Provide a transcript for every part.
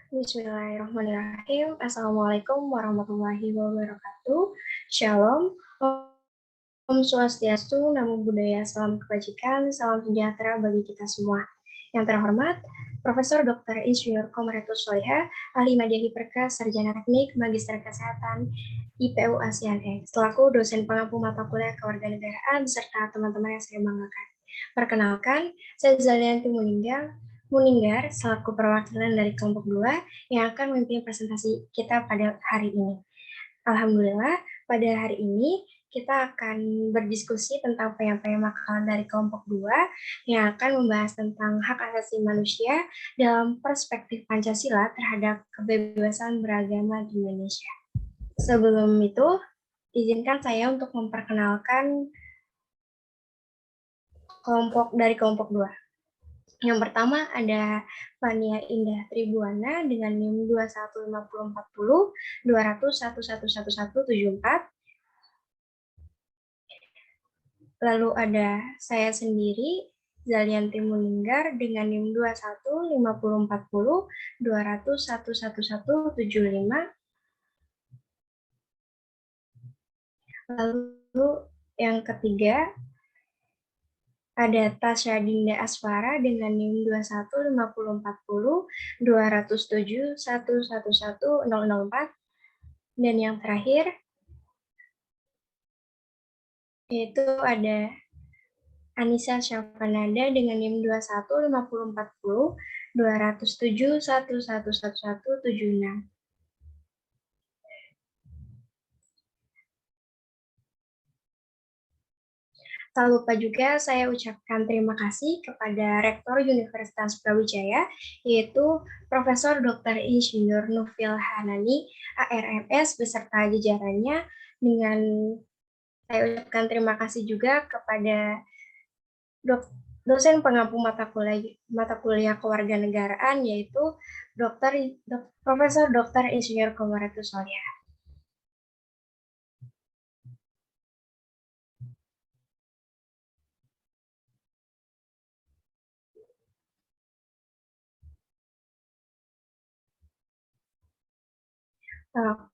Bismillahirrahmanirrahim. Assalamualaikum warahmatullahi wabarakatuh. Shalom. Om Swastiastu, Namo Buddhaya, salam kebajikan, salam sejahtera bagi kita semua. Yang terhormat, Profesor Dr. Insinyur Komaratus Solihah, Ahli Media Hiperkas, Sarjana Teknik, Magister Kesehatan, IPU ASEAN X, selaku dosen pengampu mata kuliah kewarganegaraan, serta teman-teman yang saya banggakan. Perkenalkan, saya Zalianti Muninggar, selaku perwakilan dari kelompok 2 yang akan memimpin presentasi kita pada hari ini. Alhamdulillah, pada hari ini kita akan berdiskusi tentang penyampaian makalah dari kelompok 2 yang akan membahas tentang hak asasi manusia dalam perspektif Pancasila terhadap kebebasan beragama di Indonesia. Sebelum itu, izinkan saya untuk memperkenalkan kelompok 2. Yang pertama ada Fania Indah Tribuana dengan NIM 215040 200111174. Lalu ada saya sendiri, Zalianti Muninggar dengan NIM 215040 200111175. Lalu yang ketiga ada Tasya Dinda Asfara dengan NIM 215040 207111004. Dan yang terakhir yaitu ada Anissa Syafanada dengan NIM 215040 207111176. Tak lupa juga saya ucapkan terima kasih kepada Rektor Universitas Brawijaya, yaitu Profesor Dr. Insinyur Nufil Hanani, ARMS, beserta jajarannya. Dengan saya ucapkan terima kasih juga kepada dosen pengampu mata kuliah kewarganegaraan, yaitu Profesor Dr. Insinyur Komaratus Solihah.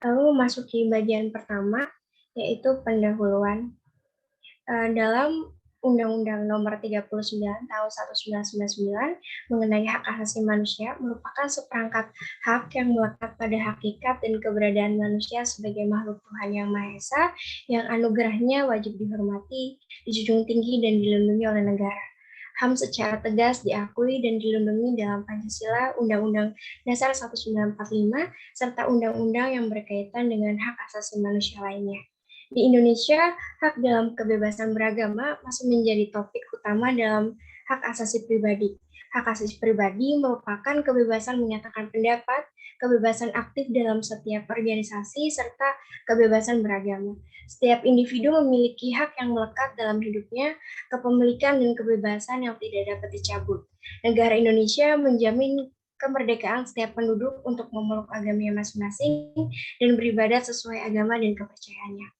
Lalu memasuki bagian pertama, yaitu pendahuluan. Dalam Undang-Undang Nomor 39 Tahun 1999 mengenai hak asasi manusia merupakan seperangkat hak yang melekat pada hakikat dan keberadaan manusia sebagai makhluk Tuhan Yang Maha Esa yang anugerahnya wajib dihormati, dijunjung tinggi dan dilindungi oleh negara. HAM secara tegas diakui dan dilindungi dalam Pancasila, Undang-Undang Dasar 1945, serta undang-undang yang berkaitan dengan hak asasi manusia lainnya. Di Indonesia, hak dalam kebebasan beragama masih menjadi topik utama dalam hak asasi pribadi. Hak asasi pribadi merupakan kebebasan menyatakan pendapat, kebebasan aktif dalam setiap organisasi, serta kebebasan beragama. Setiap individu memiliki hak yang melekat dalam hidupnya, kepemilikan dan kebebasan yang tidak dapat dicabut. Negara Indonesia menjamin kemerdekaan setiap penduduk untuk memeluk agamanya masing-masing dan beribadah sesuai agama dan kepercayaannya.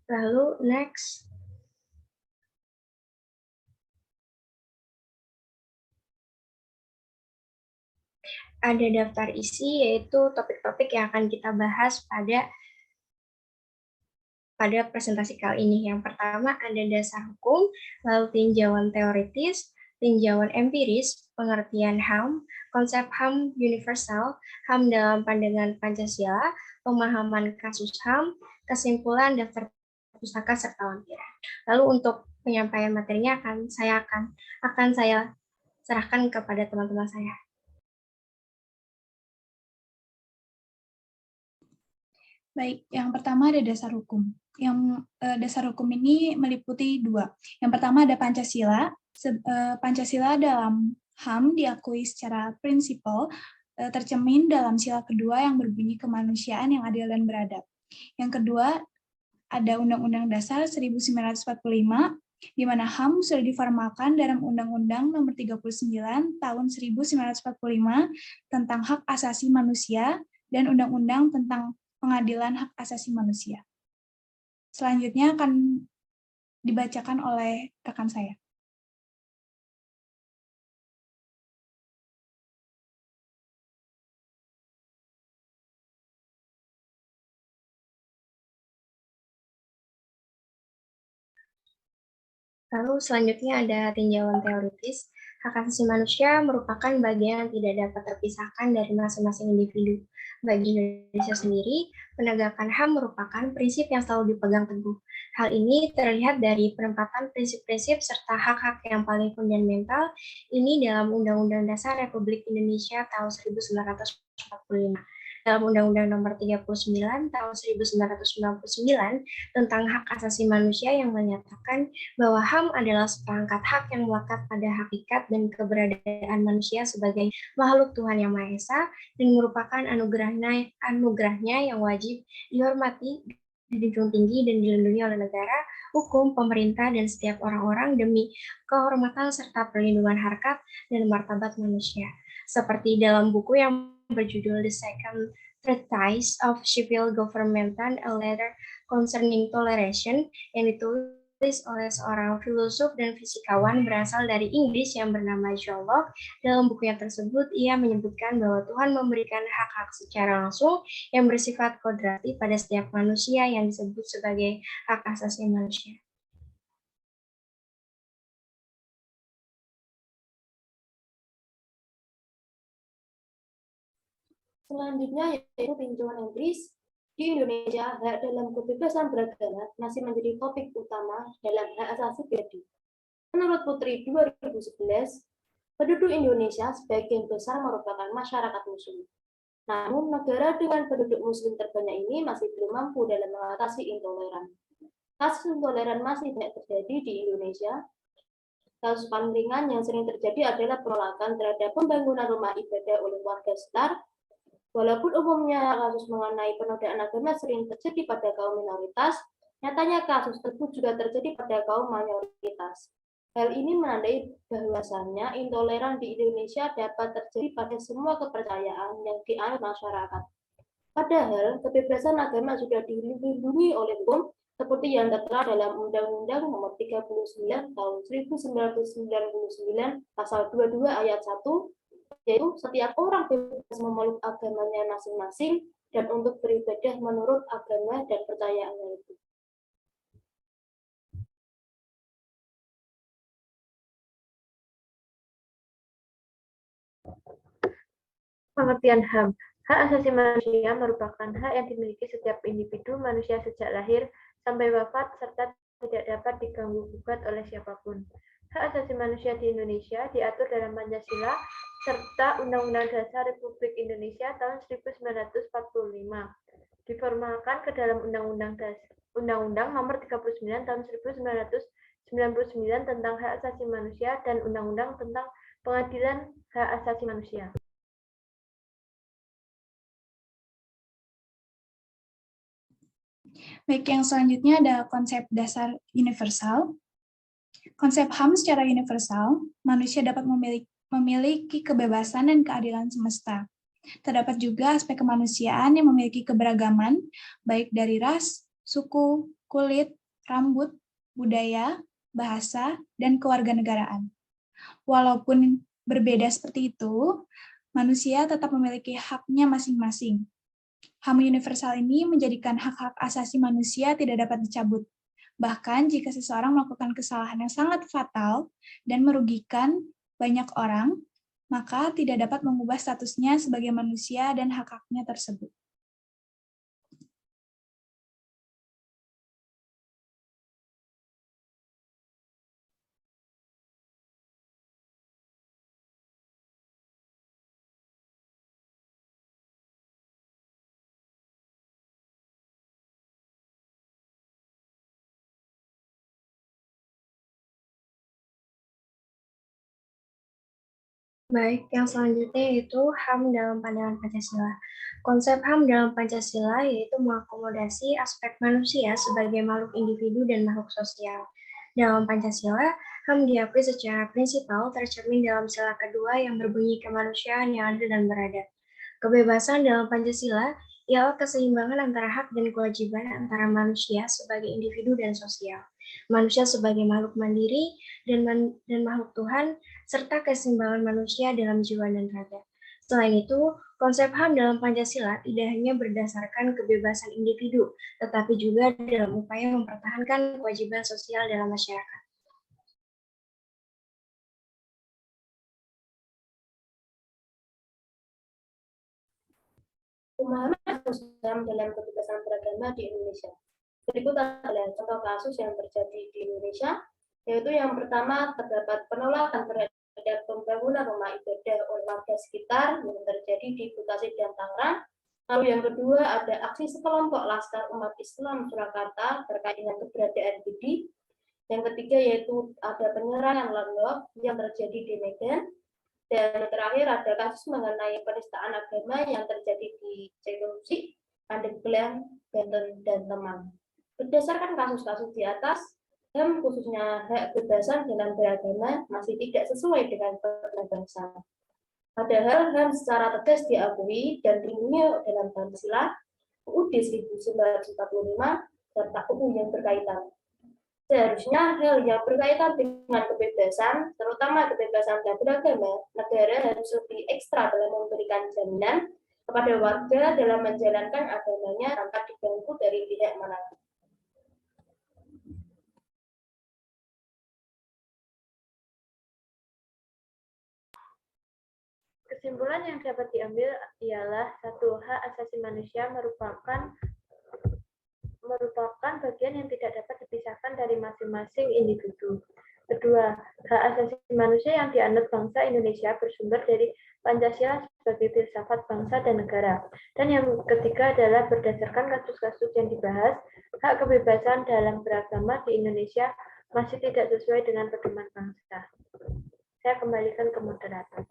Lalu next, ada daftar isi, yaitu topik-topik yang akan kita bahas pada presentasi kali ini. Yang pertama ada dasar hukum, lalu tinjauan teoritis, tinjauan empiris, pengertian HAM, konsep HAM universal, HAM dalam pandangan Pancasila, pemahaman kasus HAM, kesimpulan daftar pustaka serta lampiran. Lalu untuk penyampaian materinya akan saya serahkan kepada teman-teman saya. Baik, yang pertama ada dasar hukum. Dasar hukum ini meliputi dua. Yang pertama ada Pancasila. Pancasila dalam HAM diakui secara prinsipal tercermin dalam sila kedua yang berbunyi kemanusiaan yang adil dan beradab. Yang kedua ada Undang-Undang Dasar 1945, di mana HAM sudah diformalkan dalam Undang-Undang Nomor 39 Tahun 1945 tentang hak asasi manusia dan Undang-Undang tentang Pengadilan Hak Asasi Manusia. Selanjutnya akan dibacakan oleh rekan saya. Lalu selanjutnya ada tinjauan teoritis. Hak asasi manusia merupakan bagian yang tidak dapat terpisahkan dari masing-masing individu. Bagi Indonesia sendiri, penegakan HAM merupakan prinsip yang selalu dipegang teguh. Hal ini terlihat dari penempatan prinsip-prinsip serta hak-hak yang paling fundamental ini dalam Undang-Undang Dasar Republik Indonesia tahun 1945. Dalam Undang-Undang Nomor 39 tahun 1999 tentang hak asasi manusia yang menyatakan bahwa HAM adalah seperangkat hak yang melekat pada hakikat dan keberadaan manusia sebagai makhluk Tuhan Yang Maha Esa dan merupakan anugerahnya yang wajib dihormati, dijunjung tinggi dan dilindungi oleh negara, hukum, pemerintah, dan setiap orang-orang demi kehormatan serta perlindungan harkat dan martabat manusia. Seperti dalam buku yang berjudul The Second Treatise of Civil Government, A Letter Concerning Toleration, yang ditulis oleh seorang filosof dan fisikawan berasal dari Inggris yang bernama John Locke. Dalam bukunya tersebut, ia menyebutkan bahwa Tuhan memberikan hak-hak secara langsung yang bersifat kodrati pada setiap manusia yang disebut sebagai hak asasi manusia. Selanjutnya yaitu tinjauan empiris. Di Indonesia, hak dalam kebebasan beragama masih menjadi topik utama dalam hak asasi pribadi. Menurut Putri 2011, penduduk Indonesia sebagian besar merupakan masyarakat Muslim. Namun, negara dengan penduduk Muslim terbanyak ini masih belum mampu dalam mengatasi intoleran. Kasus intoleran masih banyak terjadi di Indonesia. Kasus paling ringan yang sering terjadi adalah penolakan terhadap pembangunan rumah ibadah oleh warga sekitar. Walaupun umumnya kasus mengenai penodaan agama sering terjadi pada kaum minoritas, nyatanya kasus tersebut juga terjadi pada kaum mayoritas. Hal ini menandai bahwasannya intoleran di Indonesia dapat terjadi pada semua kepercayaan yang dianut masyarakat. Padahal kebebasan agama sudah dilindungi oleh hukum seperti yang tertera dalam Undang-Undang Nomor 39 Tahun 1999 Pasal 22 Ayat 1, yaitu setiap orang bebas memeluk agamanya masing-masing dan untuk beribadah menurut agama dan percayaannya itu. Pengertian HAM. Hak asasi manusia merupakan hak yang dimiliki setiap individu manusia sejak lahir sampai wafat serta tidak dapat diganggu-gugat oleh siapapun. Hak asasi manusia di Indonesia diatur dalam Pancasila serta Undang-Undang Dasar Republik Indonesia tahun 1945. Diformalkan ke dalam Undang-Undang Nomor 39 tahun 1999 tentang hak asasi manusia dan Undang-Undang tentang Pengadilan Hak Asasi Manusia. Baik, yang selanjutnya ada konsep dasar universal. Konsep HAM secara universal, manusia dapat memiliki kebebasan dan keadilan semesta. Terdapat juga aspek kemanusiaan yang memiliki keberagaman, baik dari ras, suku, kulit, rambut, budaya, bahasa, dan kewarganegaraan. Walaupun berbeda seperti itu, manusia tetap memiliki haknya masing-masing. HAM universal ini menjadikan hak-hak asasi manusia tidak dapat dicabut. Bahkan jika seseorang melakukan kesalahan yang sangat fatal dan merugikan banyak orang, maka tidak dapat mengubah statusnya sebagai manusia dan hak-haknya tersebut. Baik, yang selanjutnya yaitu HAM dalam pandangan Pancasila. Konsep HAM dalam Pancasila yaitu mengakomodasi aspek manusia sebagai makhluk individu dan makhluk sosial. Dalam Pancasila, HAM diakui secara prinsipal tercermin dalam sila kedua yang berbunyi kemanusiaan yang adil dan beradab. Kebebasan dalam Pancasila ialah keseimbangan antara hak dan kewajiban antara manusia sebagai individu dan sosial. Manusia sebagai makhluk mandiri dan makhluk Tuhan, serta keseimbangan manusia dalam jiwa dan raga. Selain itu, konsep HAM dalam Pancasila tidak hanya berdasarkan kebebasan individu, tetapi juga dalam upaya mempertahankan kewajiban sosial dalam masyarakat. Pemahaman kasus HAM dalam kebebasan beragama di Indonesia. Berikut adalah contoh kasus yang terjadi di Indonesia, yaitu yang pertama terdapat penolakan terhadap pembangunan rumah ibadah oleh warga sekitar yang terjadi di Bekasi dan Tangerang. Lalu yang kedua ada aksi sekelompok Laskar Umat Islam Surakarta terkait dengan keberadaan Budi. Yang ketiga yaitu ada penyerangan landlord yang terjadi di Medan. Dan terakhir ada kasus mengenai penistaan agama yang terjadi di Cekurusi, Pandeglang, Banten, dan Temanggung. Berdasarkan kasus-kasus di atas, HAM khususnya hak kebebasan dalam beragama masih tidak sesuai dengan peraturan bangsa. Padahal HAM secara tegas diakui dan dilindungi dalam Pancasila, UUD 1945, serta UU yang berkaitan. Seharusnya hal yang berkaitan dengan kebebasan, terutama kebebasan beragama, negara harus lebih ekstra dalam memberikan jaminan kepada warga dalam menjalankan agamanya tanpa diganggu dari pihak manapun. Kesimpulan yang dapat diambil ialah satu, hak asasi manusia merupakan bagian yang tidak dapat dipisahkan dari masing-masing individu. Kedua, hak asasi manusia yang dianut bangsa Indonesia bersumber dari Pancasila sebagai filsafat bangsa dan negara. Dan yang ketiga adalah berdasarkan kasus-kasus yang dibahas, hak kebebasan dalam beragama di Indonesia masih tidak sesuai dengan pedoman bangsa. Saya kembalikan ke moderator.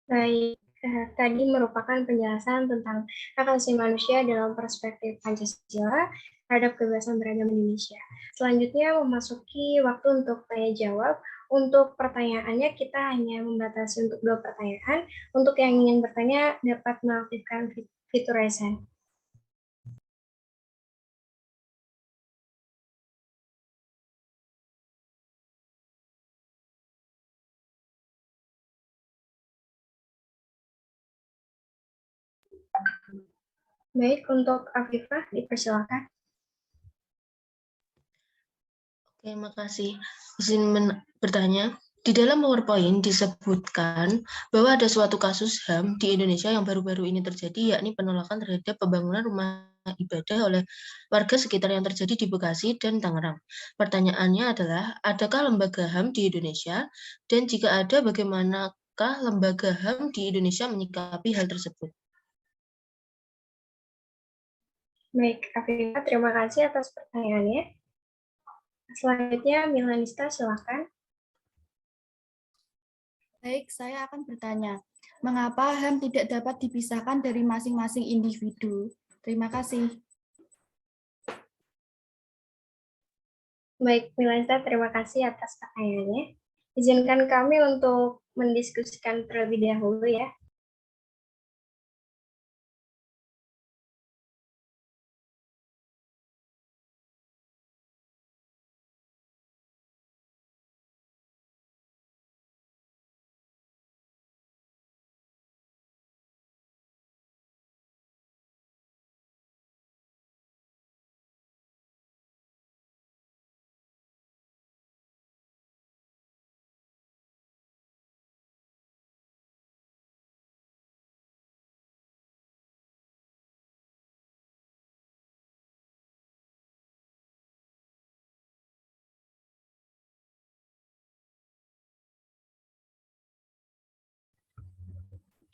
Baik, tadi merupakan penjelasan tentang hak asasi manusia dalam perspektif Pancasila terhadap kebebasan beragama Indonesia. Selanjutnya memasuki waktu untuk tanya jawab. Untuk pertanyaannya kita hanya membatasi untuk 2 pertanyaan. Untuk yang ingin bertanya dapat mengaktifkan fitur raise hand. Baik, untuk Afifah dipersilakan. Oke, makasih. Izin bertanya. Di dalam PowerPoint disebutkan bahwa ada suatu kasus HAM di Indonesia yang baru-baru ini terjadi, yakni penolakan terhadap pembangunan rumah ibadah oleh warga sekitar yang terjadi di Bekasi dan Tangerang. Pertanyaannya adalah, adakah lembaga HAM di Indonesia? Dan jika ada, bagaimanakah lembaga HAM di Indonesia menyikapi hal tersebut? Baik, Afifah, terima kasih atas pertanyaannya. Selanjutnya, Milanista, silakan. Baik, saya akan bertanya, mengapa HAM tidak dapat dipisahkan dari masing-masing individu? Terima kasih. Baik, Milanista, terima kasih atas pertanyaannya. Izinkan kami untuk mendiskusikan terlebih dahulu ya.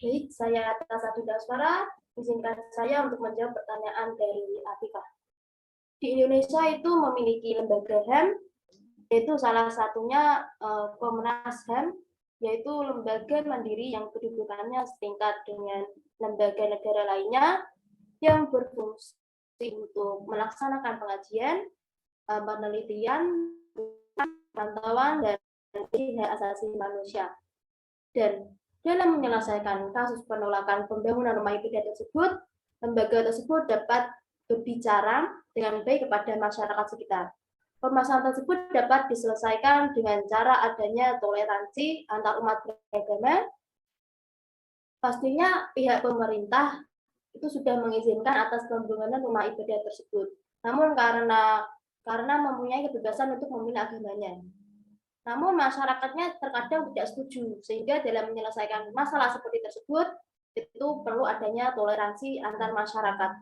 Baik, saya Tasa Daswara, izinkan saya untuk menjawab pertanyaan dari Afifah. Di Indonesia itu memiliki lembaga HAM, yaitu salah satunya Komnas HAM, yaitu lembaga mandiri yang kedudukannya setingkat dengan lembaga negara lainnya yang berfungsi untuk melaksanakan pengajian, penelitian, pantauan, dan hak asasi manusia. Dan dalam menyelesaikan kasus penolakan pembangunan rumah ibadah tersebut, lembaga tersebut dapat berbicara dengan baik kepada masyarakat sekitar. Permasalahan tersebut dapat diselesaikan dengan cara adanya toleransi antar umat beragama. Pastinya pihak pemerintah itu sudah mengizinkan atas pembangunan rumah ibadah tersebut. Namun karena mempunyai kebebasan untuk memilih agamanya. Namun masyarakatnya terkadang tidak setuju, sehingga dalam menyelesaikan masalah seperti tersebut, itu perlu adanya toleransi antar masyarakat.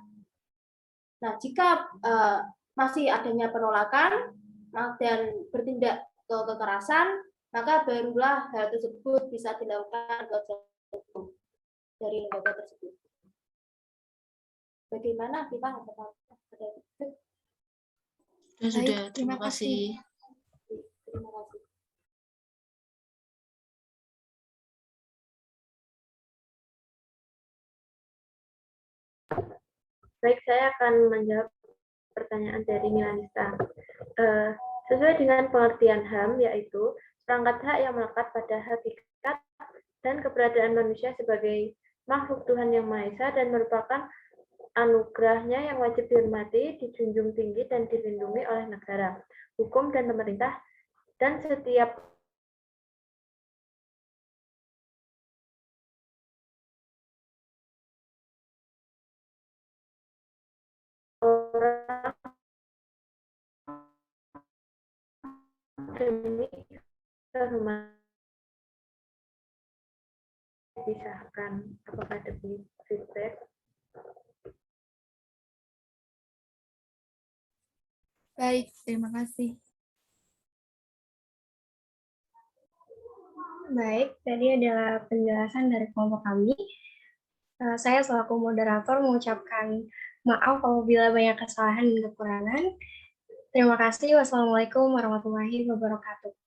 Nah, jika masih adanya penolakan dan bertindak ke kekerasan, maka barulah hal tersebut bisa dilakukan ke hukum dari lembaga tersebut. Bagaimana kita Sudah, terima kasih. Terima kasih. Baik, saya akan menjawab pertanyaan dari Milanista. Sesuai dengan pengertian HAM, yaitu perangkat hak yang melekat pada hakikat dan keberadaan manusia sebagai makhluk Tuhan Yang Maha Esa dan merupakan anugerahnya yang wajib dihormati, dijunjung tinggi, dan dilindungi oleh negara, hukum, dan pemerintah, dan setiap orang demi kehormatan disahkan. Apakah ada feedback? Baik, terima kasih. Baik, tadi adalah penjelasan dari kelompok kami. Saya selaku moderator mengucapkan maaf apabila banyak kesalahan dan kekurangan. Terima kasih. Wassalamualaikum warahmatullahi wabarakatuh.